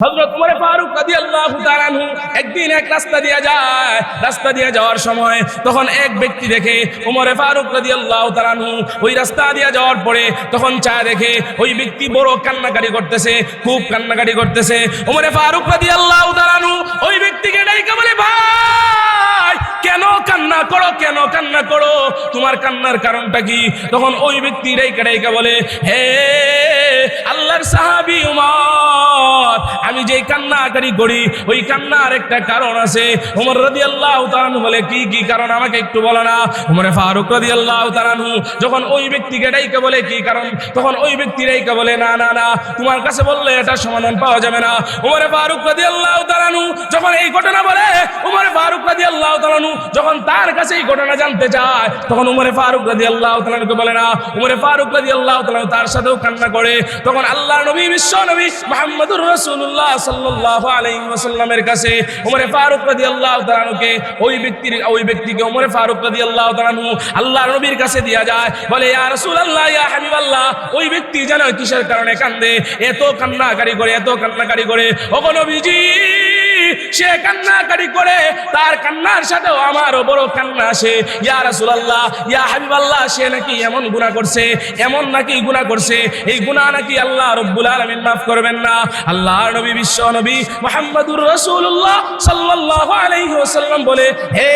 হযরত ওমর ফারুক রাদিয়াল্লাহু তাআলা আনহু একদিন এক রাস্তা দিয়ে যায়, রাস্তা দিয়ে যাওয়ার সময় তখন এক ব্যক্তি দেখে ওমর ফারুক রাদিয়াল্লাহু তাআলা আনহু ওই রাস্তা দিয়ে যাওয়ার পরে তখন দেখে ওই ব্যক্তি বড় কান্নাকাটি করতেছে, খুব কান্নাকাটি করতেছে। ওমর ফারুক রাদিয়াল্লাহু তাআলা আনহু ওই ব্যক্তিকে ডাইকা বলে, ভাই কেন কান্না করো, কেন কান্না করো, তোমার কান্নার কারণটা কি? তখন ওই ব্যক্তি ডাইকা বলে, হে আল্লাহর সাহাবী ওমর, আমি যে কান্নাকারি করি ওই কান্নার একটা কারণ আছে। ওমর রাদিয়াল্লাহু তাআলা আনহু বলে, কি কি কারণ আমাকে একটু বলো না। ওমর ফারুক রাদিয়াল্লাহু তাআলা আনহু যখন ওই ব্যক্তিকে ডাইকা বলে কি কারণ, তখন ওই ব্যক্তি ডাইকা বলে, না না না, তোমার কাছে বললে এটা সমাধান পাওয়া যাবে না। ওমর ফারুক রাদিয়াল্লাহু তাআলা আনহু যখন এই ঘটনা বলে, ওমর ফারুক রাদিয়াল্লাহু তাআলা আনহু যখন তার কাছে এই ঘটনা জানতে চায়, তখন ওমর ফারুক রাদিয়াল্লাহু তাআলা আনহুকে বলে না। ওমর ফারুক রাদিয়াল্লাহু তাআলা তার সাথেও কান্না করে। তখন আল্লাহর নবী, বিশ্ব নবী মুহাম্মদুর রাসূলুল্লাহ সাল্লাল্লাহু আলাইহি ওয়াসাল্লামের কাছে ওমর ফারুক রাদিয়াল্লাহু তাআলা আনহুকে ওই ব্যক্তিকে ওমর ফারুক রাদিয়াল্লাহু তাআলা আনহু আল্লাহর নবীর কাছে দিয়া যায়, বলে, ইয়া রাসূলুল্লাহ, ইয়া হাবিবাল্লাহ, ওই ব্যক্তি জানো কিসের কারণে কান্দে, এত কান্নাকারি করে, এত কান্নাকারি করে। ওগো নবীজি, সে কান্নাকারি করে, তার কান্নার সাথেও আমারও বড় কান্না আসে। ইয়া রাসূলুল্লাহ, ইয়া হাবিবাল্লাহ, সে নাকি এমন গুনাহ করছে, এমন নাকি গুনাহ করছে, এই গুনাহ নাকি আল্লাহ রাব্বুল আলামিন মাফ করবেন না। আল্লাহর নবী, বিশ্ব নবী মুহাম্মদুর রাসূলুল্লাহ সাল্লাল্লাহু আলাইহি ওয়াসাল্লাম বলে, হে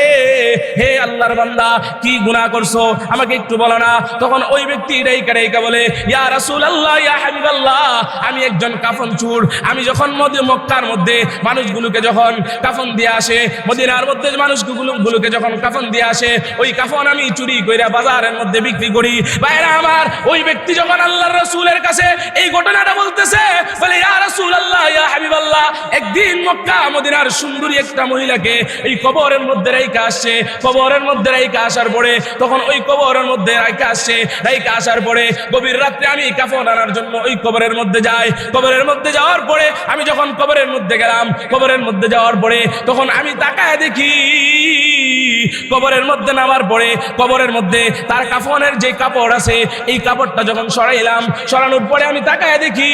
হে আল্লাহর বান্দা, কি গুনাহ করছো আমাকে একটু বলো না। তখন ওই ব্যক্তি ডাইকা বলে, ইয়া রাসূলুল্লাহ, ইয়া হাবিবাল্লাহ, আমি একজন কাফন চোর। আমি যখন মক্কার মধ্যে মানুষগুলোকে যখন কাফন দিয়ে আসে, মদিনার মধ্যে মানুষগুলোকে যখন কাফন দিয়ে আসে, ওই কাফন আমি চুরি কইরা বাজারের মধ্যে বিক্রি করি। ভাইরা আমার, ওই ব্যক্তি যখন আল্লাহর রাসূলের কাছে এই ঘটনাটা বলতেছে, বলে, ইয়া রাসূলুল্লাহ, ইয়া হাবিবাল্লাহ, একদিন মক্কা মদিনার সুন্দরী একটা মহিলাকে এই কবরের মধ্যে রাইখা আসছে। কবরের মধ্যে রাইখা আসার পরে তখন ওই কবরের মধ্যে রাইখা আসছে, রাইখা আসার পরে গভীর রাত্রে আমি কাফন আনার জন্য ওই কবরের মধ্যে যাই। কবরের মধ্যে যাওয়ার পরে আমি যখন কবরের মধ্যে গেলাম, কবরের মধ্যে যাওয়ার পরে তখন আমি তাকায় দেখি, কবরের মধ্যে নামার পরে কবরের মধ্যে তার কাফনের যে কাপড় আছে, এই কাপড়টা যখন সরাইলাম, সরানোর পরে আমি তাকায় দেখি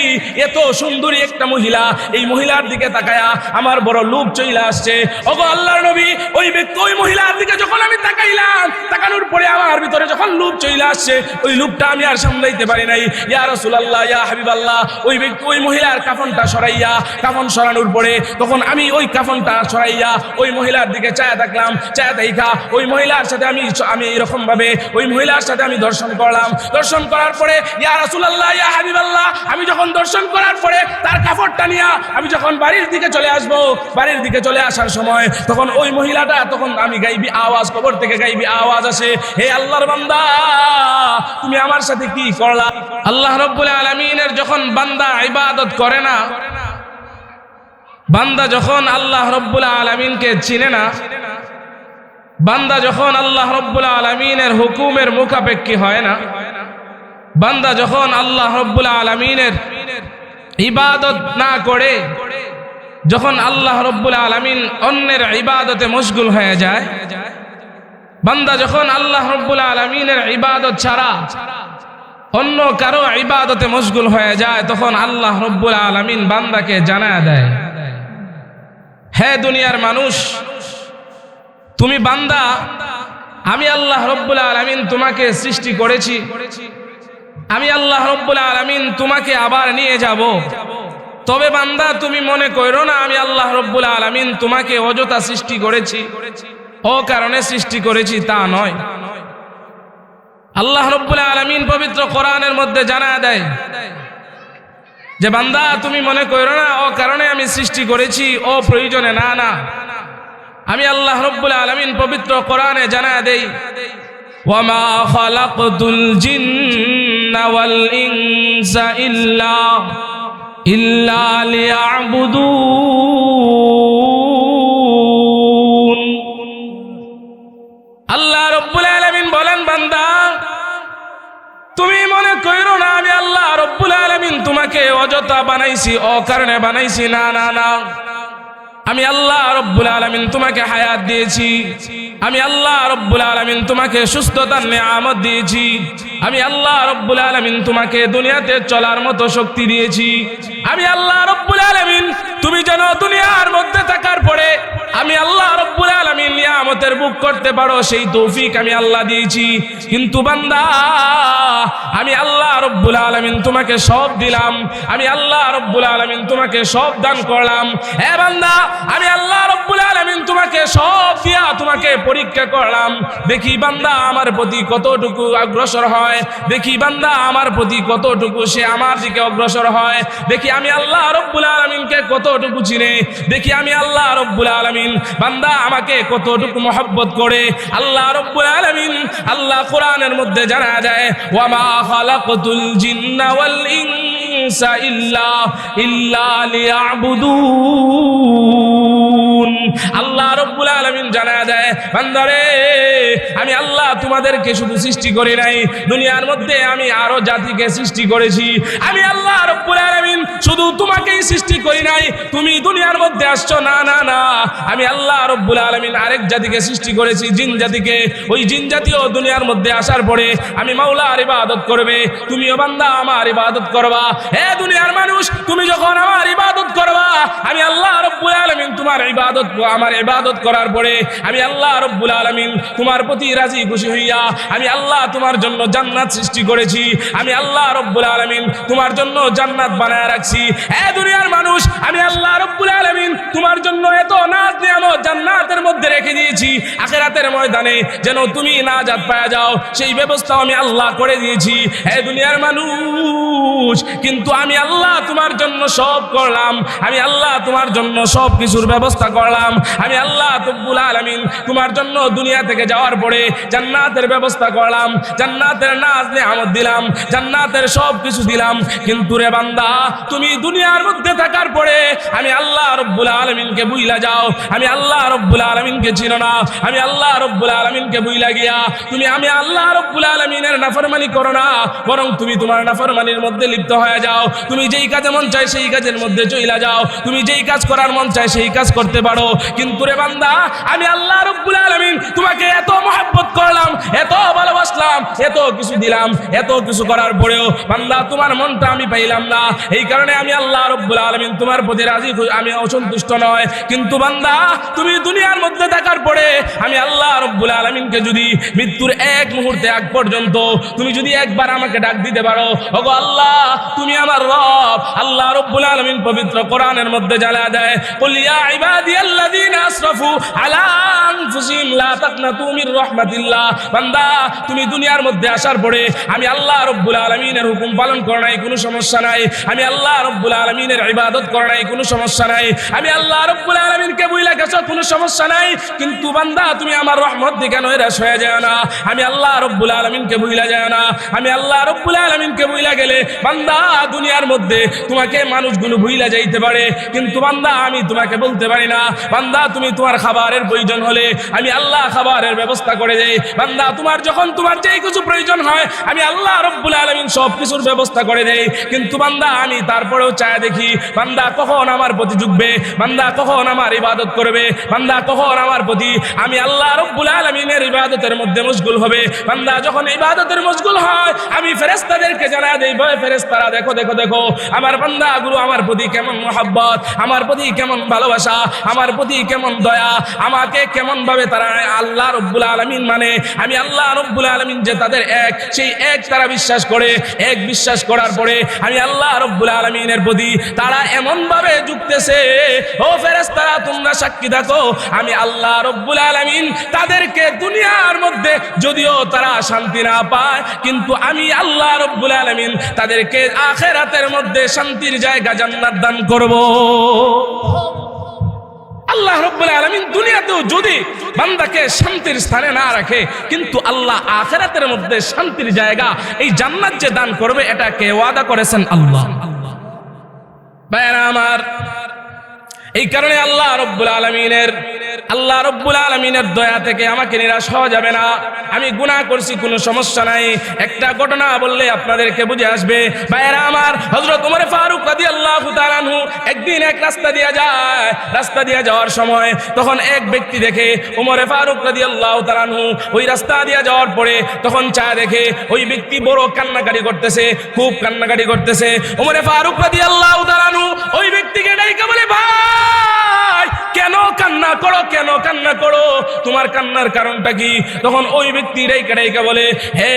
এত সুন্দরী একটা মহিলা। এই মহিলার দিকে তাকায়া আমার বড় লোভ চলে আসছে। ওগো আল্লাহর নবী, ওই ব্যক্তি ওই মহিলার দিকে যখন আমি তাকাইলাম, তাকানোর পরে আমার ভিতরে যখন লোভ চলে আসছে, ওই লোভটা আমি আর সামলাইতে পারি নাই। ইয়া রাসূলুল্লাহ, ইয়া হাবিবাল্লাহ, ওই ব্যক্তি ওই মহিলার কাফনটা সরাইয়া, কাফন সরানোর পরে তখন আমি ওই কাফনটা সরাইয়া ওই মহিলার দিকে চায়া থাকলাম। চায়া দেখা ওই মহিলার সাথে আমি এরকম ভাবে ওই মহিলার সাথে আমি দর্শন করলাম। দর্শন করার পরে, ইয়া রাসূলুল্লাহ, ইয়া হাবিবাল্লাহ, আমি যখন দর্শন করার পরে তার কাপড়টা নিয়ে আমি যখন বাড়ির দিকে চলে আসব, বাড়ির দিকে চলে আসার সময় তখন ওই মহিলাটা, তখন আমি গাইবি আওয়াজ, কবর থেকে গাইবি আওয়াজ আসে, হে আল্লাহর বান্দা, তুমি আমার সাথে কি করলা? আল্লাহ রাব্বুল আলামিনের যখন বান্দা ইবাদত করে না, বান্দা যখন আল্লাহ রাব্বুল আলামিনকে চিনে না, বান্দা যখন আল্লাহ রাব্বুল আলামিনের হুকুমের মুখাপেক্ষী হয় না, বান্দা যখন আল্লাহ রাব্বুল আলামিনের ইবাদত না করে, যখন আল্লাহ রাব্বুল আলামিন অন্যের ইবাদতে মশগুল হয়ে যায়, বান্দা যখন আল্লাহ রাব্বুল আলামিনের ইবাদত ছাড়া অন্য কারো ইবাদতে মশগুল হয়ে যায়, তখন আল্লাহ রাব্বুল আলামিন বান্দাকে জানায়া দেয়, হে দুনিয়ার মানুষ, তুমি বান্দা, আমি আল্লাহ রাব্বুল আলামিন তোমাকে সৃষ্টি করেছি, আমি আল্লাহ রাব্বুল আলামিন তোমাকে আবার নিয়ে যাব। তবে বান্দা, তুমি মনে করো না আমি আল্লাহ রাব্বুল আলামিন তোমাকে অযথা সৃষ্টি করেছি, ও কারণে সৃষ্টি করেছি, তা নয়। আল্লাহ রাব্বুল আলামিন পবিত্র কোরআনের মধ্যে জানায় দেয় যে, বান্দা তুমি মনে করো না ও কারণে আমি সৃষ্টি করেছি, ও প্রয়োজনে, না না, আমি আল্লাহ রাব্বুল আলামিন পবিত্র কোরআনে জানায় দেই, ওয়ামা খালাকতুল জিন্না ওয়াল ইনসা ইল্লা লিয়াবুদুন। আল্লাহ রাব্বুল আলামিন বলেন, বান্দা তুমি মনে করো না আমি আল্লাহ রাব্বুল আলামিন তোমাকে অযথা বানাইছি, ও কারণে বানাইছি, না না না, আমি আল্লাহ রব্বুল আলামিন তোমাকে হায়াত দিয়েছি, আমি আল্লাহ রব্বুল আলামিন তোমাকে সুস্থতার নেয়ামত দিয়েছি, আমি আল্লাহ রব্বুল আলামিন তোমাকে দুনিয়াতে চলার মতো শক্তি দিয়েছি, আমি আল্লাহ রব্বুল আলামিন তুমি যেন দুনিয়ার মধ্যে থাকার পরে আমি আল্লাহ রব্বুল আলামিন নিয়ামতের বুক করতে পারো সেই তৌফিক আমি আল্লাহ দিয়েছি। কিন্তু বান্দা আমি আল্লাহ রব্বুল আলামিন তোমাকে সব দিলাম, আমি আল্লাহ রব্বুল আলামিন তোমাকে সব দান করলাম। হে বান্দা আমি আল্লাহ রব্বুল আলামিন তোমাকে সব দিয়া তোমাকে পরীক্ষা করলাম, দেখি বান্দা আমার প্রতি কতটুকু অগ্রসর হয়, দেখি বান্দা আমার প্রতি কতটুকু সে আমার দিকে অগ্রসর হয়, দেখি আমি আল্লাহ রব্বুল আলামিনকে কতটুকু চিনে, দেখি আমি আল্লাহ রব্বুল আলামিন বান্দা আমাকে কতটুকু মহব্বত করে। আল্লাহ রব্বুল আলামিন আল্লাহ কোরআনের মধ্যে জানা যায় ওয়া মা খালাকতুল জিন্না ওয়াল ইনসা ইল্লা লিয়াবুদুন। আল্লাহ রব্বুল আলামিন জানা দেয় বান্দারে আমি আল্লাহ তোমাদেরকে শুধু সৃষ্টি করি নাই, দুনিয়ার মধ্যে আমি আরো জাতিকে সৃষ্টি করেছি। আমি আল্লাহ রব্বুল আলামিন শুধু তোমাকেই সৃষ্টি করি নাই, তুমি দুনিয়ার মধ্যে আসছো না না না, আমি আল্লাহ রব্বুল আলামিন আরেক জাতিকে সৃষ্টি করেছি, জিন জাতিকে। ওই জিন জাতিও দুনিয়ার মধ্যে আসার পরে আমি মাওলার ইবাদত করবে, তুমিও বান্দা আমার ইবাদত করবা। হে দুনিয়ার মানুষ তুমি যখন আমার ইবাদত করবা আমি আল্লাহ রব্বুল আলামিন তোমার ইবাদত আমার ইবাদত করার পরে আমি আল্লাহ রব্বুল আলামিন তোমার প্রতি রাজি খুশি হইয়া আমি আল্লাহ তোমার জন্য জান্নাত সৃষ্টি করেছি, আমি আল্লাহ রব্বুল আলামিন তোমার জন্য জান্নাত বানায় রাখছি। হে দুনিয়ার মানুষ আমি আল্লাহ রব্বুল আলামিন তোমার জন্য এত নাজ নিয়ামত জান্নাতের মধ্যে রেখে দিয়েছি, আখিরাতের ময়দানে যেন তুমি নাজাত পাওয়া যাও সেই ব্যবস্থা আমি আল্লাহ করে দিয়েছি। হে দুনিয়ার মানুষ কিন্তু আমি আল্লাহ তোমার জন্য সব করলাম, আমি আল্লাহ তোমার জন্য সব কিছুর ব্যবস্থা করলাম, আমি আল্লাহ রব্বুল আলামিন তোমার জন্য দুনিয়া থেকে যাওয়ার পরে জান্নাতের ব্যবস্থা করলাম, জান্নাতের নাজ নিয়ামত দিলাম, জান্নাতের সব কিছু দিলাম। কিন্তু রে বান্দা তুমি দুনিয়ার মধ্যে থাকার পরে আমি আল্লাহ রব্বুল আলামিনকে ভুইলা যাও, আমি আল্লাহ রব্বুল আলামিনকে চিনো না, আমি আল্লাহ রব্বুল আলামিনকে ভুইলা গিয়া তুমি আমি আল্লাহ রব্বুল আলামিনের নাফরমানি করো না, বরং তুমি তোমার নাফরমানির মধ্যে লিপ্ত হয়ে যাও। তুমি যেই কাজে মন চায় সেই কাজের মধ্যে চইলা যাও, তুমি যেই কাজ করার মন চায় সেই কাজ করতে পারো। কিন্তু রে বান্দা আমি আল্লাহ রব্বুল আলামিন তোমাকে এত মহব্বত করলাম, এত ভালোবাসলাম, এত কিছু দিলাম, এত কিছু করার পরেও বান্দা তোমার মনটা আমি পাইলাম না, এই কারণে আমি আল্লাহ রব্বুল আলামিন তোমার প্রতি রাজি আমি অসন্তুষ্ট নয়। কিন্তু বান্দা তুমি দুনিয়ার মধ্যে থাকার পরে আমি আল্লাহ রব্বুল আলামিনকে যদি মৃত্যুর এক মুহূর্তে আগ পর্যন্ত তুমি যদি একবার আমাকে ডাক দিতে পারো, ওগো আল্লাহ তুমি আমার রব। আল্লাহ রব্বুল আলামিন পবিত্র কোরআনের মধ্যে জানা দেয় কুল ইয়া ইবাদিয়াল্লাযীনা আসরাফু আলা আনফুসিহিম লা তাকনাতু মির রাহমাতিল্লাহ। বান্দা তুমি দুনিয়ার মধ্যে আসার পরে আমি আল্লাহ রব্বুল আলামিনের হুকুম পালন করো নাই কোনো সমস্যা নাই, আমি আল্লাহ রব্বুল আলামিনের ইবাদত করো নাই কোনো সমস্যা নাই, আমি আল্লাহ রব্বুল আলামিনকে ভুইলা গেছো কোনো সমস্যা নাই। কিন্তু বান্দা তুমি আমার রহমত দিকে নৈরাশ হয়ে যায় না, আমি আল্লাহ রব্বুল আলামিনকে ভুইলা যায় না, আমি আল্লাহ রব্বুল আলামিনকে ভুইলা গেলে বান্দা দুনিয়ার মধ্যে তোমাকে মানুষগুলো ভুইলা যাইতে পারে, কিন্তু বান্দা আমি তোমাকে বলতে পারি না। বান্দা তুমি তোমার খাবারের প্রয়োজন হলে আমি আল্লাহ খাবারের ব্যবস্থা করে দেই, বান্দা তোমার যখন তোমার যেই কিছু প্রয়োজন হয় আমি আল্লাহ রব্বুল আলামিন সব কিছুর ব্যবস্থা করে দেই। কিন্তু বান্দা আমি তারপরেও চায় দেখি বান্দা কখন আমার প্রতি ঝুঁকবে, বান্দা কখন আমার ইবাদত করবে, বান্দা কখন আমার প্রতি আমি আল্লাহ রব্বুল আলামিনের ইবাদতের মধ্যে মশগুল হবে। বান্দা যখন ইবাদতের মশগুল হয় আমি ফেরেশতাদেরকে জানা দেই, ভয় ফেরেশতারা দেখো দেখো দেখো আমার বান্দাগুলো আমার প্রতি কেমন মহব্বত, আমার প্রতি কেমন ভালোবাসা, আমার প্রতি কেমন দয়া, আমাকে কেমন ভাবে তারা আল্লাহ রব্বুল আলামিন মানে আমি আল্লাহ রব্বুল আলামিন যে তাদের এক, সেই এক তারা বিশ্বাস করে। এক বিশ্বাস করার পরে আমি আল্লাহ রব্বুল আলামিনের প্রতি তারা এমন ভাবে ঝুঁকতেছে, ও ফেরেশতারা তোমরা সাক্ষী থাকো আমি আল্লাহ রব্বুল আলামিন তাদেরকে দুনিয়ার মধ্যে যদিও তারা শান্তি না পায় কিন্তু আমি আল্লাহ রব্বুল আলামিন তাদেরকে আখিরাতের মধ্যে শান্তির জায়গা জান্নাত দান করব। আল্লাহ রব্বুল আলামিন দুনিয়াতেও যদি বান্দাকে শান্তির স্থানে না রাখে কিন্তু আল্লাহ আখিরাতের মধ্যে শান্তির জায়গা এই জান্নাত যে দান করবে এটা কে ওয়াদা করেছেন? আল্লাহ। ভাইরা আমার এই কারণে আল্লাহ রব্বুল আলামিনের আল্লাহ রাব্বুল আলামিনের দয়া থেকে আমাকে নিরাশ হওয়া যাবে না। আমি গুনাহ করছি, কোনো সমস্যা নাই, একটা ঘটনা বললে আপনাদেরকে বুঝে আসবে। ভাইয়েরা আমার, হযরত ওমর ফারুক রাদিয়াল্লাহু তাআলা আনহু একদিন এক রাস্তা দিয়ে যায়। রাস্তা দিয়ে যাওয়ার সময় তখন এক ব্যক্তি দেখে ওমর ফারুক রাদিয়াল্লাহু তাআলা আনহু ওই রাস্তা দিয়ে যাওয়ার পরে তখন দেখে ওই ব্যক্তি বড় কান্নাকাটি করতেছে, খুব কান্নাকাটি করতেছে। ওমর ফারুক রাদিয়াল্লাহু তাআলা আনহু ওই ব্যক্তিকে ডাইকা বলে, ভাই কেন কান্না করো, কেন কান্না করো, তোমার কান্নার কারণটা কি? তখন ওই ব্যক্তি ডাইকা বলে, হে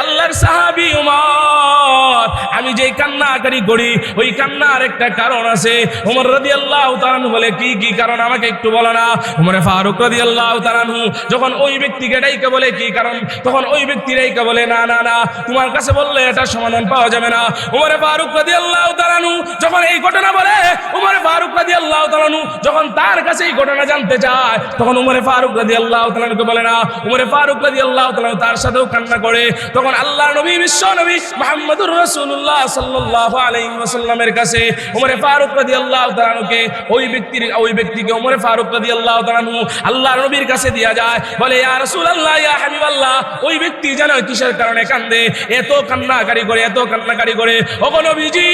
আল্লাহর সাহাবী ওমর, আমি যে কান্নাকাটি করি ওই কান্নার একটা কারণ আছে। ওমর রাদিয়াল্লাহু তাআলা আনহু বলে, কি কারণ আমাকে একটু বলো না। ওমর ফারুক রাদিয়াল্লাহু তাআলা আনহু যখন ওই ব্যক্তিকে ডাইকা বলে কি কারণ, তখন ওই ব্যক্তি ডাইকা বলে, না তোমার কাছে বললে এটা সমাধান পাওয়া যাবে না। ওমর ফারুক রাদিয়াল্লাহু তাআলা আনহু যখন এই ঘটনা বলে, ওমর ফারুক রাদিয়াল্লাহু তাআলা আনহু যখন তার কাছে এই ঘটনা জানতে চায়, তখন ওমর ফারুক রাদিয়াল্লাহু তাআলা আনহুকে বলে না। ওমর ফারুক রাদিয়াল্লাহু তাআলা আনহু তার সাথেও কান্না করে। তখন আল্লাহর নবী, বিশ্ব নবী মুহাম্মদুর রাসূলুল্লাহ সাল্লাল্লাহু আলাইহি ওয়াসাল্লামের কাছে ওমর ফারুক রাদিয়াল্লাহু তাআলা আনহুকে ওই ব্যক্তিকে ওমর ফারুক রাদিয়াল্লাহু তাআলা আনহু আল্লাহর নবীর কাছে দিয়া যায়, বলে, ইয়া রাসূলুল্লাহ, ইয়া হাবিবাল্লাহ, ওই ব্যক্তি জানো কিসের কারণে কান্দে, এত কান্নাকাটি করে। ওগো নবীজি,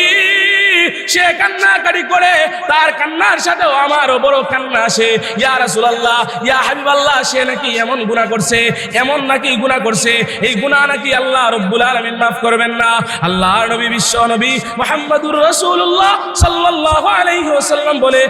সে কান্নাকাটি করে, তার কান্নার সাথেও আমারও বড় কান্না আসে। ইয়া রাসূলুল্লাহ, ইয়া হাবিবাল্লাহ, সে নাকি এমন গুনাহ করছে, এমন নাকি গুনাহ করছে, এই গুনাহ নাকি আল্লাহ রাব্বুল আলামিন মাফ করবেন না। আল্লাহর নবী, বিশ্ব নবী মুহাম্মদুর রাসূলুল্লাহ সাল্লাল্লাহু আলাইহি ওয়াসাল্লাম বলে,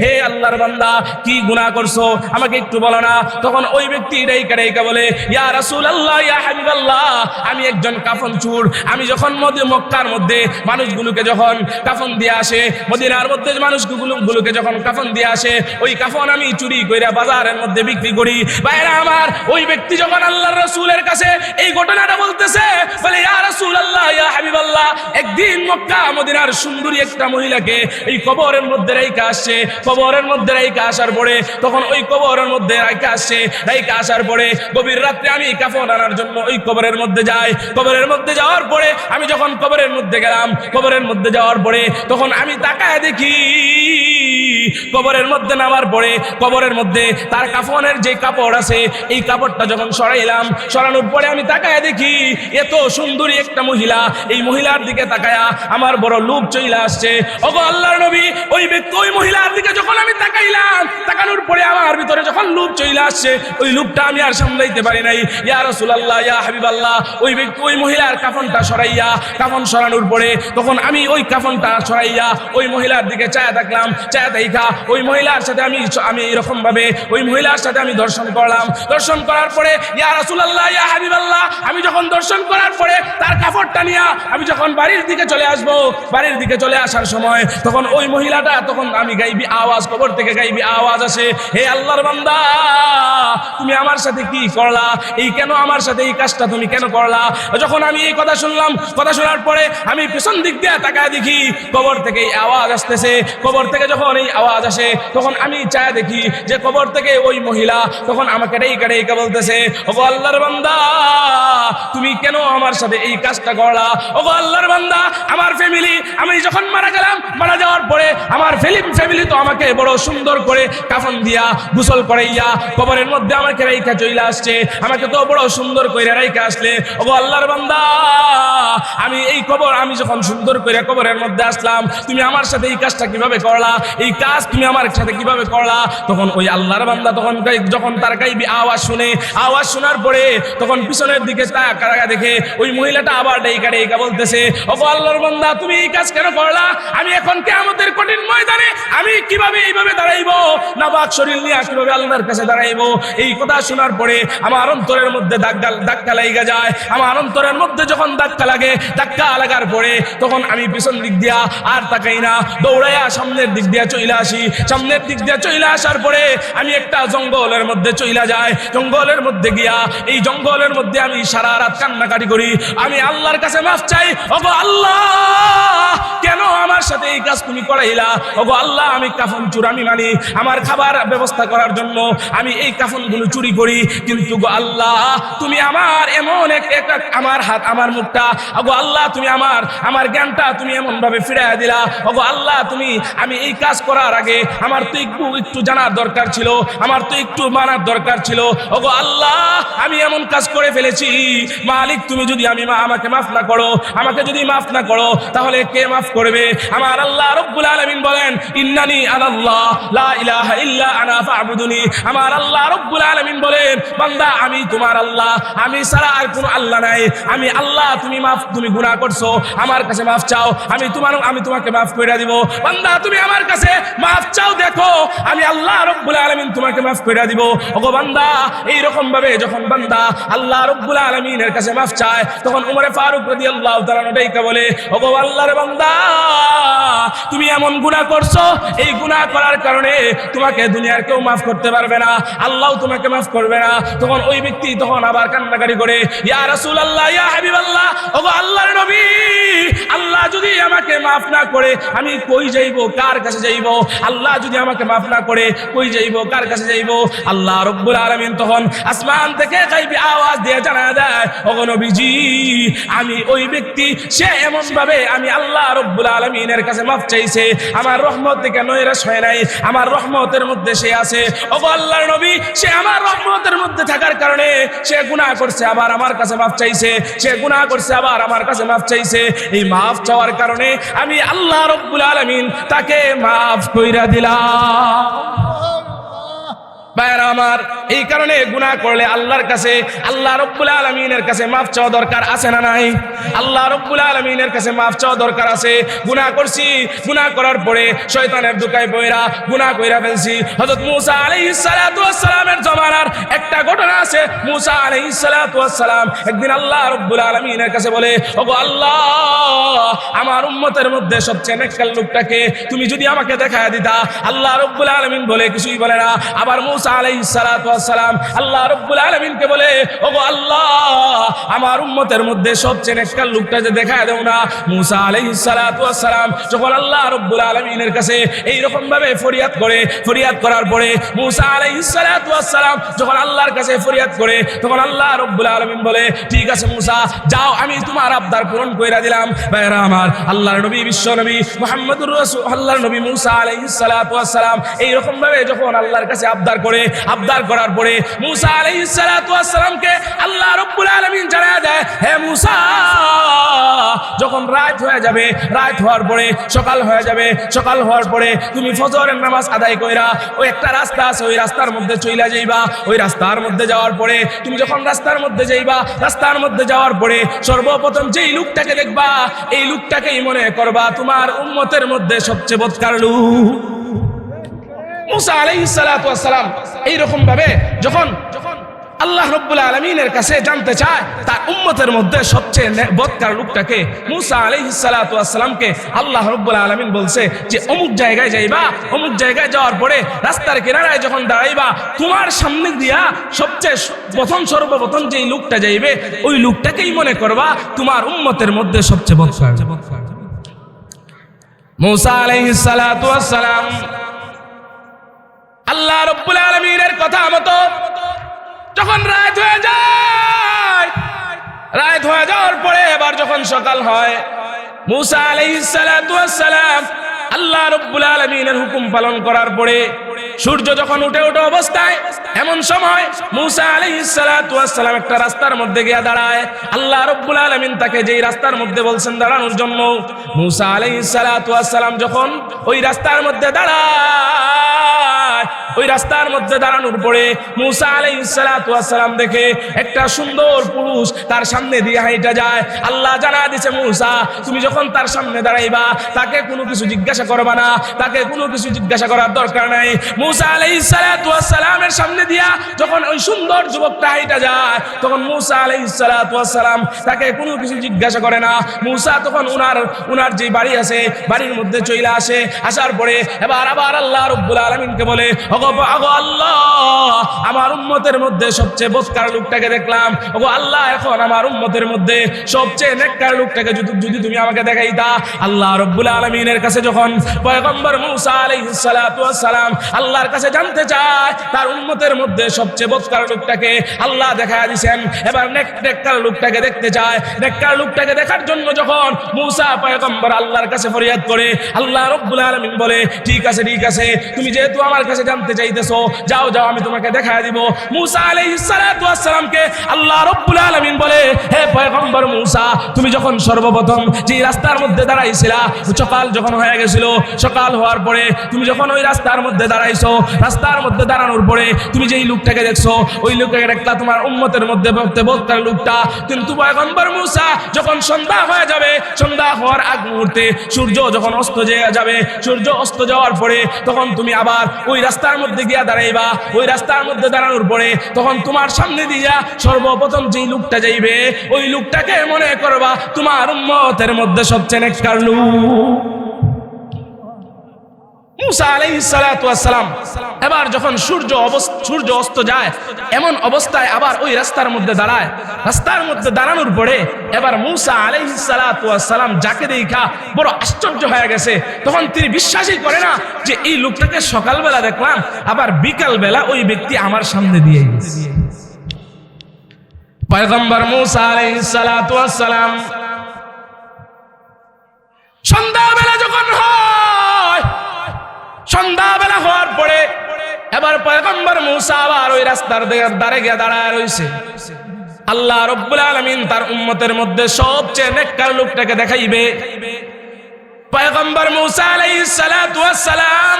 হে আল্লাহর বান্দা, কি গুনাহ করছো আমাকে একটু বলো না। তখন ওই ব্যক্তি ডাইকা বলে, ইয়া রাসূলুল্লাহ, ইয়া হাবিবাল্লাহ, আমি একজন কাফন চোর। আমি যখন মক্কার মধ্যে মানুষগুলোকে যখন কাফন দিয়ে আসে, মদিনার মধ্যে মানুষগুলোকে যখন কাফন দিয়ে আসে, ওই কাফন আমি চুরি কইরা বাজারের মধ্যে বিক্রি করি। ভাইরা আমার, ওই ব্যক্তি যখন আল্লাহর রাসূলের কাছে এই ঘটনাটা বলতেছে, বলে, ইয়া রাসূলুল্লাহ, ইয়া হাবিবাল্লাহ, একদিন মক্কা মদিনার সুন্দরী একটা মহিলাকে এই কবরের মধ্যে রাইখা আসছে। কবরের মধ্যে রাইখা আসার পরে তখন ওই কবরের মধ্যে রাইখা আসার পরে গভীর রাত্রে আমি কাফন আনার জন্য ওই কবরের মধ্যে যাই। কবরের মধ্যে যাওয়ার পরে আমি যখন কবরের মধ্যে গেলাম, কবরের মধ্যে যাওয়ার পরে তখন আমি তাকায় দেখি, কবরের মধ্যে নামার পরে কবরের মধ্যে তার কাফনের যে কাপড় আছে, এই কাপড়টা যখন সরানোর পরে আমি তাকায় দেখি এত সুন্দরী একটা মহিলা। এই মহিলার দিকে তাকায়া আমার বড় লোভ চলে আসছে। ওগো আল্লাহর নবী, ওই মহিলার দিকে যখন আমি তাকাইলাম, তাকানোর পরে আমার ভিতরে যখন লোভ চলে আসছে, ওই লোভটা আমি আর সামলাইতে পারি নাই। ইয়া রাসূলুল্লাহ, ইয়া হাবিবাল্লাহ, ওই মহিলার কাফনটা সরাইয়া, কাফন সরানোর পরে তখন আমি ওই কাফনটা সরাইয়া ওই মহিলার দিকে চায়া থাকলাম। চায়া দেখা ওই মহিলার সাথে আমি এরকম ভাবে ওই মহিলার সাথে আমি দর্শন করলাম। দর্শন করার পরে, ইয়া রাসূলুল্লাহ, ইয়া হাবিবাল্লাহ, আমি যখন দর্শন করার পরে তার কাপড়টা নিয়ে আমি যখন বাড়ির দিকে চলে আসবো, বাড়ির দিকে চলে আসার সময় তখন ওই মহিলাটা, তখন আমি গাইবি আওয়াজ, কবর থেকে গাইবি আওয়াজ আসে, হে আল্লাহর বান্দা, তুমি আমার সাথে কি করলা? কেন আমার সাথে এই কাজটা তুমি কেন করলা? যখন আমি এই কথা শুনলাম, কথা শোনার পরে আমি পিছন দিক দিয়ে তাকায় দেখি কবর থেকে এই আওয়াজ আসতেছে। কবর থেকে যখন এই আওয়াজ আসে তখন আমি চায় দেখি যে কবর থেকে ওই মহিলা তখন আমাকে ডাইকা বলতেছে, ওগো আল্লাহর বান্দা, তুমি কেন আমার সাথে এই কাজটা করলা? ওগো আল্লাহর বান্দা, আমার ফ্যামিলি, আমি যখন মারা গেলাম, মারা যাওয়ার পরে আমার ফ্যামিলি তো আমাকে বড় সুন্দর করে কাফন দিয়া গোসল করাইয়া কবরের মধ্যে আমাকে রাইখা চলে আসছে, আমাকে তো বড় সুন্দর করে রাইখা আসলে। ওগো আল্লাহর বান্দা, আমি যখন সুন্দর করে কবরের মধ্যে আসলাম, তুমি আমার সাথে এই কাজটা কিভাবে করলা? এই কাজ তুমি আমার সাথে কিভাবে করলা? তখন ওই আল্লাহর বান্দা যখন তার গাইবি আওয়াজ শোনার পরে তখন পিছনের দিকে তাকায়া দেখে ওই মহিলাটা আবার ডাইকা বলতেছে, ওগো আল্লাহর বান্দা, তুমি এই কাজ কেন করলা? আমি এখন কিয়ামতের কঠিন ময়দানে আমি কিভাবে এইভাবে দাঁড়াইবো? নাপাক শরীর নিয়ে কিভাবে আল্লাহর কাছে দাঁড়াইবো? এই কথা শোনার পরে আমার অন্তরের মধ্যে ধাক্কা লাগা যায়। আমার অন্তরের মধ্যে যখন ধাক্কা লাগার পরে তখন আমি পিছন দিক দিয়া আর তাকাই না, দৌড়াইয়া সামনের দিক দিয়া চলে আসি। সামনের দিক দিয়া চলে আসার পরে আমি একটা জঙ্গলের মধ্যে চলে যাই। জঙ্গলের মধ্যে গিয়া এই জঙ্গলের মধ্যে আমি সারা রাত কান্নাকাটি করি। আমি আল্লাহর কাছে মাফ চাই, ওগো আল্লাহ, কেন আমার সাথে এই কাজ তুমি করাইলা? ওগো আল্লাহ, আমি কাফন চোর, আমি মানি আমার খাবার ব্যবস্থা করার জন্য আমি এই কাফনগুলো চুরি করি, কিন্তু গো আল্লাহ তুমি আমার এমন আমার হাত আমার মুখটা গো আল্লাহ তুমি আমার জ্ঞানটা তুমি এমন ভাবে ফিরাইয়া দিলা। ওগো আল্লাহ তুমি আমি এই কাজ করার আগে আমার তো একটু জানার দরকার ছিল, আমার তো একটু মানার দরকার ছিল। ওগো আল্লাহ আমি এমন কাজ করে ফেলেছি, মালিক তুমি যদি আমাকে মাফ না করো, আমাকে যদি মাফ না করো তাহলে কে মাফ করবে? আমার আল্লাহ রব্বুল আলামিন বলেন ইন্নানি আনাল্লাহ লা ইলাহা ইল্লা আনা ফা'বুদুনি। আমার আল্লাহ রব্বুল আলামিন বলেন বান্দা আমি তোমার আল্লাহ, আমি ছাড়া আর কোনো আল্লাহ নাই, আমি আল্লাহ, তুমি গুনাহ করছো আমার কাছে মাফ চাও, আমি তোমাকে মাফ করে দিব। বান্দা তুমি আমার কাছে মাফ চাও, দেখো আমি আল্লাহ রব্বুল আলামিন তোমাকে মাফ করে দিব। ওগো বান্দা এই রকম ভাবে যখন বান্দা আল্লাহ রব্বুল আলামিনের কাছে মাফ চায় তখন উমরে ফারুক রাদিয়াল্লাহু তাআলা ডাইকা বলে ওগো আল্লাহর বান্দা তুমি এমন গুনাহ করছো, এই গুনাহ করার কারণে তোমাকে দুনিয়ার কেউ মাফ করতে পারবে না, আল্লাহও তোমাকে মাফ করবে না। তখন ওই ব্যক্তি তখন আবার কান্নাকাটি করে ইয়া রাসূলুল্লাহ ইয়া হাবিবাল্লাহ, ওগো আল্লাহর নবী আল্লাহ যদি আমাকে মাফ না করে আমি কই যাইব, কার কাছে যাইব? আল্লাহ যদি আমাকে মাফ না করে কই যাইব, কার কাছে যাইব? আল্লাহ রব্বুল আলামিন তখন আসমান থেকে গায়বী আওয়াজ দিয়ে জানায় দেয় ওগো নবীজি আমি ওই ব্যক্তি সে এমন ভাবে আমি আল্লাহ রব্বুল আলামিনের কাছে মাফ চাইছে, আমার রহমত থেকে নৈরাশ হয় নাই, আমার রহমতের মধ্যে সে আছে। ওগো আল্লাহর নবী সে আমার রহমতের মধ্যে থাকার কারণে সে গুনাহ করছে আবার আমার কাছে মাফ চাইছে, সে গুনাহ করছে আবার আমার কাছে মাফ চাইছে, এই মাফ চাওয়ার কারণে আমি আল্লাহ রব্বুল আলামিন তাকে মাফ কইরা দিলাম। ভাইরা আমার এই কারণে গুনাহ করলে আল্লাহর কাছে আল্লাহ রব্বুল আলামিনের কাছে মাফ চাওয়া দরকার আছে না নাই? আল্লাহ রব্বুল আলামিনের কাছে মাফ চাওয়া দরকার আছে। গুনাহ করছি, গুনাহ করার পরে শয়তানের ধোঁকায় পড়া গুনাহ কইরা ফেলছি। হযরত মূসা আলাইহিস সালাতু ওয়াস সালামের জমানার একটা ঘটনা আছে। মূসা আলাইহিস সালাতু ওয়াস সালাম একদিন আল্লাহ রব্বুল আলামিনের কাছে বলে ওগো আল্লাহ আমার উম্মতের মধ্যে সবচেয়ে নেককার লোকটাকে তুমি যদি আমাকে দেখায় দিতা। আল্লাহ রব্বুল আলামিন বলে কিছুই বলে না। আবার মূসা আলাইহিস সালাতু ওয়াস সালাম আল্লাহ রব্বুল আলামিনকে বলে ওগো আল্লাহ আমার উম্মতের মধ্যে সবচেয়ে নেককার লোকটা যে দেখায় দাও না। মূসা আলাইহিস সালাতু ওয়াস সালাম যখন আল্লাহ রব্বুল আলামিনের কাছে এই রকম ভাবে ফরিয়াদ করার পরে মূসা আলাইহিস সালাতু ওয়াস সালাম যখন আল্লাহর কাছে ফরিয়াদ করে তখন আল্লাহ রব্বুল আলামিন বলে ঠিক আছে মূসা যাও আমি তোমার আবদার পূরণ কইরা দিলাম। ভাইরা আমার আল্লাহর নবী বিশ্ব নবী মুহাম্মদুর রাসূল আল্লাহর নবী মূসা আলাইহিস সালাতু ওয়াস সালাম এই রকম ভাবে যখন আল্লাহর কাছে আবদার করার পরে মূসা আলাইহিস সালাতু ওয়াস সালামকে আল্লাহ রব্বুল আলামিন জানায় দেয় হে মূসা যখন রাত হয়ে যাবে, রাত হওয়ার পরে সকাল হয়ে যাবে, সকাল হওয়ার পরে তুমি ফজরের নামাজ আদায় কইরা ওই একটা রাস্তা আছে ওই রাস্তার মধ্যে চইলা যাইবা। ওই রাস্তার মধ্যে যাওয়ার পরে তুমি যখন রাস্তার মধ্যে যাইবা, রাস্তার মধ্যে যাওয়ার পরে সর্বপ্রথম যেই লোকটাকে দেখবা এই লোকটাকেই মনে করবা তোমার উম্মতের মধ্যে সবচেয়ে বদকার লোক। মূসা আলাইহিস সালাতু ওয়াস সালাম এইরকম ভাবে যখন আল্লাহ রব্বুল আলামিনের কাছে জানতে চায় তার উম্মতের মধ্যে সবচেয়ে বদকার লোকটাকে, মূসা আলাইহিস সালাতু ওয়াস সালামকে আল্লাহ রব্বুল আলামিন বলছে যে অমুক জায়গায় যাইবা, অমুক জায়গায় যাওয়ার পরে রাস্তার কিনারায় যখন দাঁড়াইবা তোমার সামনে দিয়া সবচেয়ে সর্বপ্রথম যেই লোকটা যাইবে ওই লোকটাকেই মনে করবা তোমার উম্মতের মধ্যে সবচেয়ে বদকার। মূসা আলাইহিস সালাতু ওয়াস সালাম আল্লাহ রব্বুল আলামিনের কথা মতো যখন রাত হয়ে যায়, রাত হয়ে যাওয়ার পরে এবার যখন সকাল হয় মূসা আলাইহিস সালাতু ওয়াস সালাম আল্লাহ রব্বুল আলামিনের হুকুম পালন করার পরে সূর্য যখন উঠে অবস্থায় এমন সময় মূসা আলাইহিস সালাতু ওয়াস সালাম একটা রাস্তার মধ্যে গিয়ে দাঁড়ায়। আল্লাহ রব্বুল আলামিন তাকে যেই রাস্তার মধ্যে বলছেন দাঁড়ানোর জন্য মূসা আলাইহিস সালাতু ওয়াস সালাম যখন ওই রাস্তার মধ্যে দাঁড়ায়, ওই রাস্তার মধ্যে দাঁড়ানোর পরে মূসা আলাইহিস সালাতু ওয়াস সালাম দেখে একটা সুন্দর পুরুষ তার সামনে দিয়ে হাঁটা যায়। আল্লাহ জানা দিয়েছে মূসা তুমি যখন তার সামনে দাঁড়াইবা তাকে কোনো কিছু জিজ্ঞাসা করবা না, তাকে কোনো কিছু জিজ্ঞাসা করার দরকার নাই। মূসা আলাইহিস সালাতু ওয়াস সালামের সামনে দিয়া যখন ওই সুন্দর যুবকটা হাঁটা যায় তখন মূসা আলাইহিস সালাতু ওয়াস সালাম তাকে কোনো কিছু জিজ্ঞাসা করে না। মূসা তখন উনার যে বাড়ি আছে বাড়ির মধ্যে চলে আসে। আসার পরে এবার আবার আল্লাহ রব্বুল আলামিনকে বলে ওগো আল্লাহ, আমার উম্মতের মধ্যে সবচেয়ে বদকার লোকটাকে দেখলাম। ওগো আল্লাহ, এখন আমার উম্মতের মধ্যে সবচেয়ে নেককার লোকটাকে যদি তুমি আমাকে দেখাইতা। আল্লাহ রাব্বুল আলামিনের কাছে যখন পয়গম্বর মূসা আলাইহিস সালাতু ওয়াস সালাম আল্লাহর কাছে জানতে চায় তার উম্মতের মধ্যে সবচেয়ে বদকার লোকটাকে, আল্লাহ দেখায়া দিয়েছেন। এবার নেককার লোকটাকে দেখতে চায়। নেককার লোকটাকে দেখার জন্য যখন মূসা পয়গম্বর আল্লাহর কাছে ফরিয়াদ করে, আল্লাহ রাব্বুল আলামিন বলে, ঠিক আছে ঠিক আছে, তুমি যেহেতু আমার কাছে জানতে চাইতেছো, যাও যাও, আমি তোমাকে দেখায়া দিব। মূসা আলাইহিস সালাতু ওয়াস সালামকে আল্লাহ রাব্বুল আলামিন বলে, হে পয়গম্বর মূসা, তুমি যখন সর্বপ্রথম যে রাস্তার মধ্যে দাঁড়াইছিলা, সকাল যখন হয়ে গেছিল, সকাল হওয়ার পরে তুমি যখন ওই রাস্তার মধ্যে দাঁড়াইছো, রাস্তার মধ্যে দাঁড়ানোর পরে তুমি যেই লোকটাকে দেখছো, ওই লোকটাকে দেখলা তোমার উম্মতের মধ্যে বক্তার লোকটা। কিন্তু পয়গম্বর মূসা যখন সন্ধ্যা হয়ে যাবে, সন্ধ্যা হওয়ার আগ মুহূর্তে সূর্য যখন অস্ত যাবে, সূর্য অস্ত যাওয়ার পরে তখন তুমি আবার ওই রাস্তার মধ্যে গিয়া দাঁড়াইবা। ওই রাস্তার মধ্যে দাঁড়ানোর পরে তখন তোমার সামনে দিয়া সর্বপ্রথম যেই লোকটা যাইবে, ওই লোকটাকে মনে করবা তোমার উম্মতের মধ্যে সবচেয়ে নেককার লোক। মূসা আলাইহিস সালাতু ওয়াস সালাম এবার যখন সূর্য অস্ত যায়, এমন অবস্থায় আবার ওই রাস্তার মধ্যে দাঁড়ায়। রাস্তার মধ্যে দাঁড়ানোর পরে এবার মূসা আলাইহিস সালাতু ওয়াস সালাম যাকে দেখা বড় আশ্চর্য হয়ে গেছে, তখন তিনি বিশ্বাসই করে না যে এই লোকটাকে সকালবেলা দেখলাম, আবার বিকালবেলা ওই ব্যক্তি আমার সামনে দিয়ে গেছে। পয়গম্বর মূসা আলাইহিস সালাতু ওয়াস সালাম সন্ধ্যাবেলা যখন হয়, সন্ধ্যাবেলা হওয়ার পরে এবার পয়গম্বর মূসা আবার ওই রাস্তার ধারে গিয়ে দাঁড়ায় রইছে। আল্লাহ রাব্বুল আলামিন তার উম্মতের মধ্যে সবচেয়ে নেককার লোকটাকে দেখাইবে। পয়গম্বর মূসা আলাইহিস সালাতু ওয়াস সালাম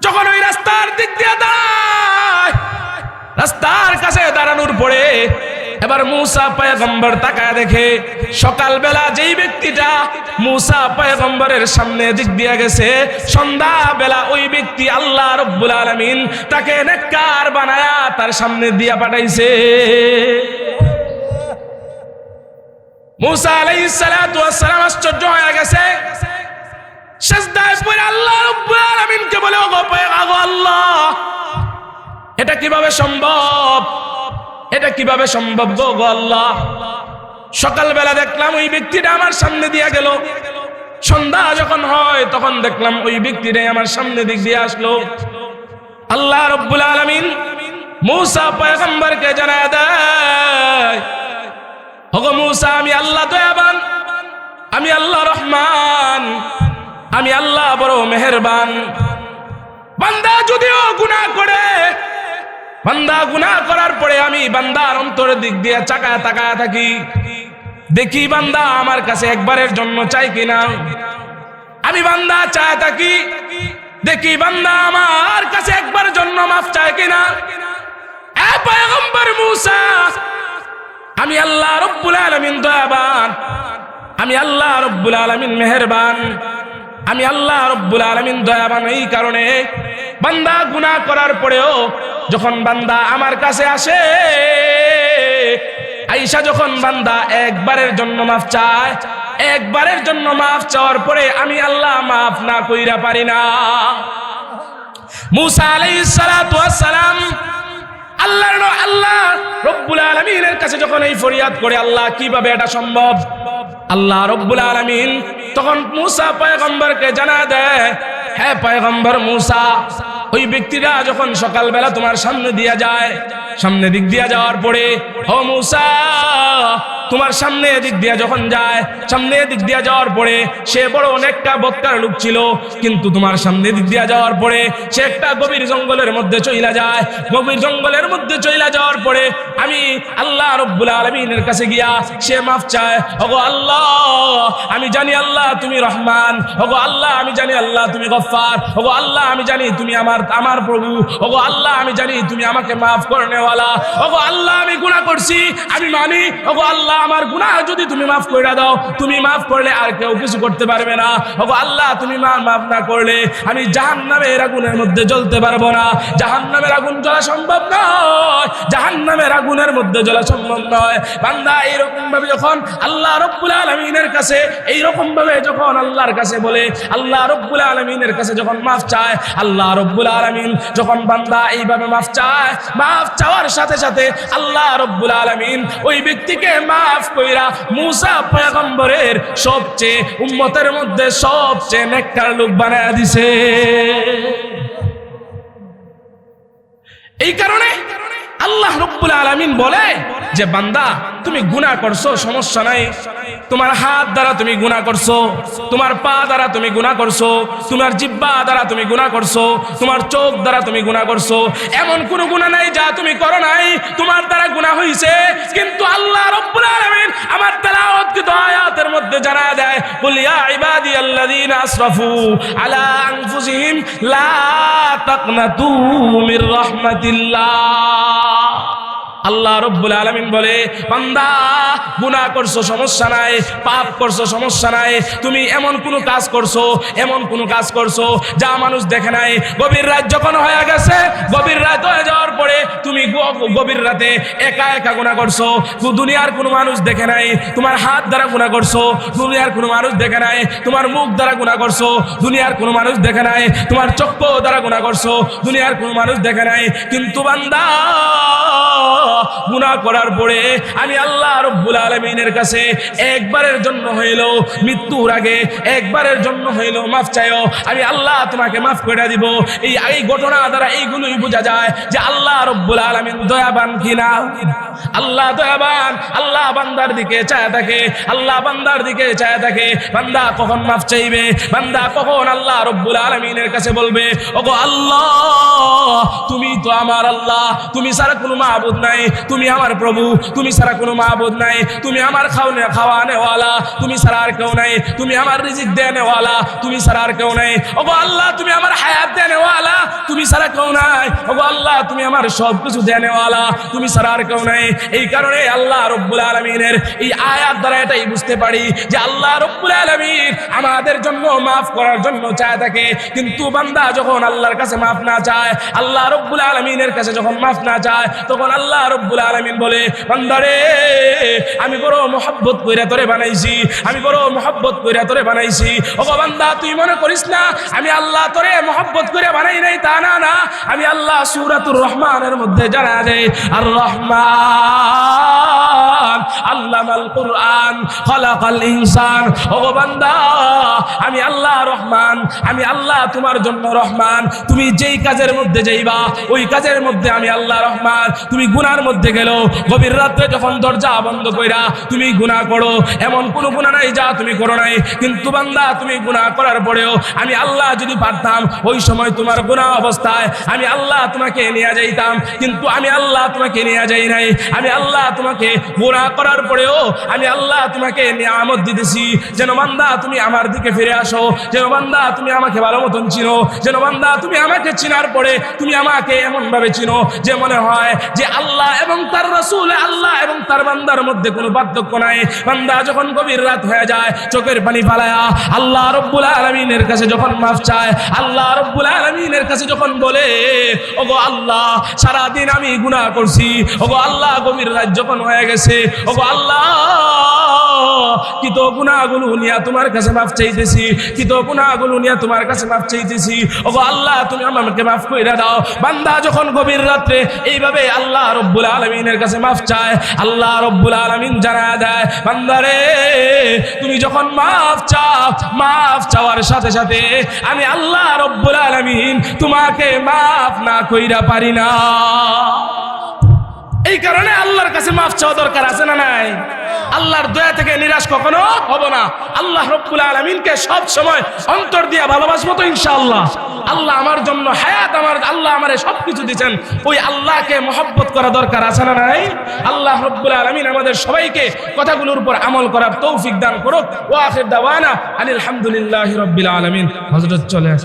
যখন ওই রাস্তার দিক দিয়ে দাঁড়ায়, রাস্তার কাছে দাঁড়ানোর পরে এবার মূসা পয়গম্বর তাকায় দেখে সকালবেলা যেই ব্যক্তিটা মূসা পয়গম্বরের সামনে দিক দিয়ে গেছে, সন্ধ্যাবেলা ওই ব্যক্তি আল্লাহ রাব্বুল আলামিন তাকে নেককার বানায়া তার সামনে দিয়া পাঠাইছে। মূসা আলাইহিস সালাতু ওয়াস সালাম আশ্চর্য হয়ে গেছে, সিজদায় পড়ে আল্লাহ রাব্বুল আলামিনকে বলে, ওগো আল্লাহ, এটা কিভাবে সম্ভব? এটা কিভাবে সম্ভব গো আল্লাহ? সকালবেলা দেখলাম ওই ব্যক্তিটা আমার সামনে দিয়ে গেল, সন্ধ্যা যখন হয় তখন দেখলাম ওই ব্যক্তিটাই আমার সামনে দিক দিয়ে আসলো। আল্লাহ রাব্বুল আলামিন মূসা পয়গম্বরকে জানায় দেয়, ওগো মূসা, আমি আল্লাহ দয়াবান, আমি আল্লাহ রহমান, আমি আল্লাহ বড় মেহেরবান। বান্দা যদিও গুনাহ করে, বান্দা গুনাহ করার পরে আমি বান্দার অন্তরের দিক দিয়ে তাকায়া থাকি, দেখি বান্দা আমার কাছে একবারের জন্য চাই কিনা। আমি বান্দা চায় থাকি, দেখি বান্দা আমার কাছে একবার জন্য মাফ চায় কিনা। এ পয়গম্বর মূসা, আমি আল্লাহ রাব্বুল আলামিন দয়াবান, আমি আল্লাহ রাব্বুল আলামিন মেহেরবান, আমি আল্লাহ রাব্বুল আলামিন দয়াবান। এই কারণে বান্দা গুনাহ করার পরেও যখন বান্দা আমার কাছে আসে, আয়েশা যখন বান্দা একবারের জন্য মাফ চায়, একবারের জন্য মাফ চাওয়ার পরে আমি আল্লাহ মাফ না কইরা পারি না। মূসা আলাইহিস সালাতু ওয়াস সালাম আল্লাহ রাব্বুল আলামিনের কাছে যখন এই ফরিয়াদ করে, আল্লাহ কিভাবে এটা সম্ভব? আল্লাহ রাব্বুল আলামিন তখন মূসা পয়গম্বরকে জানায় দেয়, হ্যাঁ পয়গম্বর মূসা, ওই ব্যক্তিরা যখন সকালবেলা তোমার সামনে দিয়ে যায়, সামনে দিক দিয়ে যাওয়ার পরে, ও মূসা, তোমার সামনে দিক দিয়ে যখন যায়, সামনে দিক দিয়ে যাওয়ার পরে সে বড় অনেকটা বদকার লোক ছিল, কিন্তু তোমার সামনে দিক দিয়ে যাওয়ার পরে সে একটা গভীর জঙ্গলের মধ্যে চইলা যায়। গভীর জঙ্গলের মধ্যে চইলা যাওয়ার পরে আমি আল্লাহ রাব্বুল আলামিনের কাছে গিয়া সে মাফ চায়, ওগো আল্লাহ, আমি জানি আল্লাহ তুমি রহমান, ওগো আল্লাহ আমি জানি আল্লাহ তুমি গফফার, ওগো আল্লাহ আমি জানি তুমি আমার প্রভু, ওগো আল্লাহ আমি জানি তুমি আমাকে মাফ করনেওয়ালা, ওগো আল্লাহ আমি গুনাহ করছি, আমি মানি, ওগো আল্লাহ আমার গুনাহ যদি তুমি মাফ করে দাও, তুমি মাফ করলে আর কেউ কিছু করতে পারবে না। ওগো আল্লাহ, তুমি মাফ না করলে আমি জাহান্নামের আগুনের মধ্যে জ্বলতে পারবো না। জাহান্নামের আগুন জ্বলা সম্ভব নয়, জাহান্নামের আগুনের মধ্যে জ্বলা সম্ভব নয়। বান্দা এইরকম ভাবে যখন আল্লাহ রাব্বুল আলামিনের কাছে এইরকম ভাবে যখন আল্লাহর কাছে বলে, আল্লাহ রাব্বুল আলামিনের কাছে যখন মাফ চায়, আল্লাহ রাব্বুল আলামিন যখন বান্দা এইভাবে মাফ চায়, মাফ চাওয়ার সাথে সাথে আল্লাহ রাব্বুল আলামিন ওই ব্যক্তিকে মাফ কইরা মুসা পয়গম্বরের সবচেয়ে উম্মতের মধ্যে সবচেয়ে নেককার লোক বানায় দিছে। এই কারণে আল্লাহ রাব্বুল আলামিন বলে যে বান্দা তুমি গুনাহ করছো, সমস্যা নাই। তোমার হাত দ্বারা তুমি গুনাহ করছো, তোমার পা দ্বারা তুমি গুনাহ করছো, তোমার জিহ্বা দ্বারা তুমি গুনাহ করছো, তোমার চোখ দ্বারা তুমি গুনাহ করছো। এমন কোনো গুনাহ নাই যা তুমি করো নাই, তোমার দ্বারা গুনাহ হইছে। কিন্তু আল্লাহ রাব্বুল আলামিন আমার তেলাওয়াতকৃত আয়াতের মধ্যে জানায় দেয়, কুল ইয়া ইবাদিয়াল্লাযীনা আসরাফু আলা আনফুসিহিম লা তাকনাতু মির রাহমাতিল্লাহ। আল্লাহ রাব্বুল আলামিন বলে, বান্দা গুনাহ করছো সমস্যা নাই, পাপ করছো সমস্যা নাই, তুমি এমন কোন কাজ করছো, এমন কোন কাজ করছো যা মানুষ দেখে নাই। গভীর রাত যখন হয়ে গেছে, গভীর রাত হয়ে যাওয়ার পরে তুমি গভীর রাতে একা একা গুনাহ করছো, দুনিয়ার কোনো মানুষ দেখে নাই। তোমার হাত দ্বারা গুনাহ করছো, দুনিয়ার কোনো মানুষ দেখে নাই। তোমার মুখ দ্বারা গুনাহ করছো, দুনিয়ার কোনো মানুষ দেখে নাই। তোমার চক্ষু দ্বারা গুনাহ করছো, দুনিয়ার কোনো মানুষ দেখে নাই। কিন্তু বান্দা গুনাহ করার পরে আমি আল্লাহ রাব্বুল আলামিনের কাছে একবারের জন্য হইলো, মৃত্যুর আগে একবারের জন্য হইলো মাফ চাইও, আমি আল্লাহ তোমাকে মাফ করে দিব। এই ঘটনা দ্বারা এইগুলোই বোঝা যায় যে আল্লাহ রাব্বুল আলামিন দয়াবান কিনা। আল্লাহ দয়াবান, আল্লাহ বান্দার দিকে চায় থাকে, আল্লাহ বান্দার দিকে চায় থাকে। বান্দা কখন মাফ চাইবে, বান্দা কখন আল্লাহ রাব্বুল আলামিনের কাছে বলবে, ওগো আল্লাহ তুমি তো আমার আল্লাহ, তুমি ছাড়া কোনো মাবুদ নাই, তুমি আমার প্রভু, তুমি ছাড়া কোনো মাবুদ নাই, তুমি আমার খাওয়ানেওয়ালা, তুমি ছাড়া আর কেউ নাই, তুমি আমার রিজিক দেনেওয়ালা, তুমি ছাড়া আর কেউ নাই। ওগো আল্লাহ তুমি আমার হায়াত দেনেওয়ালা, তুমি ছাড়া কেউ নাই। ওগো আল্লাহ তুমি আমার সব কিছু দেনেওয়ালা, তুমি ছাড়া আর কেউ নাই। এই কারণে আল্লাহ রাব্বুল আলামিনের এই আয়াত দ্বারা এটাই বুঝতে পারি যে আল্লাহ রাব্বুল আলামিন আমাদের জন্য মাফ করার জন্য চায় থাকে। কিন্তু বান্দা যখন আল্লাহর কাছে মাফ না চায়, আল্লাহ রাব্বুল আলামিনের কাছে যখন মাফ না চায়, তখন আল্লাহ রাব্বুল আলামিন বলে, বান্দারে আমি বড় মহব্বত কইরা তোরে বানাইছি, আমি বড় মহব্বত কইরা তোরে বানাইছি। ওগো বান্দা তুই মনে করিস না আমি আল্লাহ তোরে মহব্বত করে বানাই নাই, তা না, না। আমি আল্লাহ সূরাতুর রহমানের মধ্যে জানা যায়, আর রহমান আল্লামাল কুরআন খালাকাল ইনসান। ওগো বান্দা আমি আল্লাহ রহমান, আমি আল্লাহ তোমার জন্য রহমান। তুমি যেই কাজের মধ্যে যাইবা ওই কাজের মধ্যে আমি আল্লাহ রহমান। তুমি গুনার মধ্যে গেলো, গভীর রাত্রে যখন দরজা বন্ধ কইরা তুমি গুনাহ করো, এমন কোনো গুনাহ নাই যা তুমি করো নাই। কিন্তু বান্দা তুমি গুনাহ করার পরেও আমি আল্লাহ যদি পারতাম ওই সময় তোমার গুনাহ অবস্থায় আমি আল্লাহ তোমাকে নিয়ে যাইতাম, কিন্তু আমি আল্লাহ তোমাকে নিয়ে যাই নাই। আমি আল্লাহ তোমাকে গুনাহ করার পরেও আমি আল্লাহ তোমাকে নিয়ামত দিতেছি, যেন বান্দা তুমি আমার দিকে ফিরে আসো, যেন বান্দা তুমি আমাকে ভালো মতন চিনো, যেন বান্দা তুমি আমাকে চিনার পরে তুমি আমাকে এমন ভাবে চিনো যে মনে হয় যে আল্লাহ এবং তার রাসূল, আল্লাহ এবং তার বান্দার মধ্যে কোনো পার্থক্য নাই। বান্দা যখন গভীর রাত হয়ে যায় চোখের পানি ফালায়া আল্লাহ রাব্বুল আলামিনের কাছে যখন মাফ চায়, আল্লাহ রাব্বুল আলামিনের কাছে যখন বলে, ওগো আল্লাহ সারা দিন আমি গুনাহ করছি, ওগো আল্লাহ গভীর রাত যখন হয়ে গেছে, ওগো আল্লাহ কিত গুনাহগুলো নিয়ে তোমার কাছে মাফ চাইতেছি, কিত গুনাহগুলো নিয়ে তোমার কাছে মাফ চাইতেছি, ওগো আল্লাহ তুমি আমাকে মাফ কইরা দাও। বান্দা যখন গভীর রাতে এইভাবে আল্লাহ রাব্বুল আলামিনের কাছে মাফ চায়, আল্লাহ রাব্বুল আলামিন জানায়া দেয়, বান্দারে তুমি যখন মাফ চাও, মাফ চাওয়ার সাথে সাথে আমি আল্লাহ রাব্বুল আলামিন তোমাকে মাফ না কইরা পারি না। এই কারণে আল্লাহর কাছে মাফ চাওয়া দরকার আছে না নাই? আল্লাহর দয়া থেকে নিরাশ কখনো হব না। আল্লাহ রাব্বুল আলামিনকে সব সময় অন্তর দিয়ে ভালোবাসবো তো ইনশাআল্লাহ। আল্লাহ আমার জন্য হায়াত, আমার আল্লাহ আমারে সবকিছু দিয়েছেন, ওই আল্লাহকে মহব্বত করা দরকার আছে না নাই? আল্লাহ রাব্বুল আলামিন আমাদের সবাইকে কথাগুলোর উপর আমল করার তৌফিক দান করুক। ওয়া আখির দাওয়ানা আলহামদুলিল্লাহি রাব্বিল আলামিন। হযরত চলে আসে।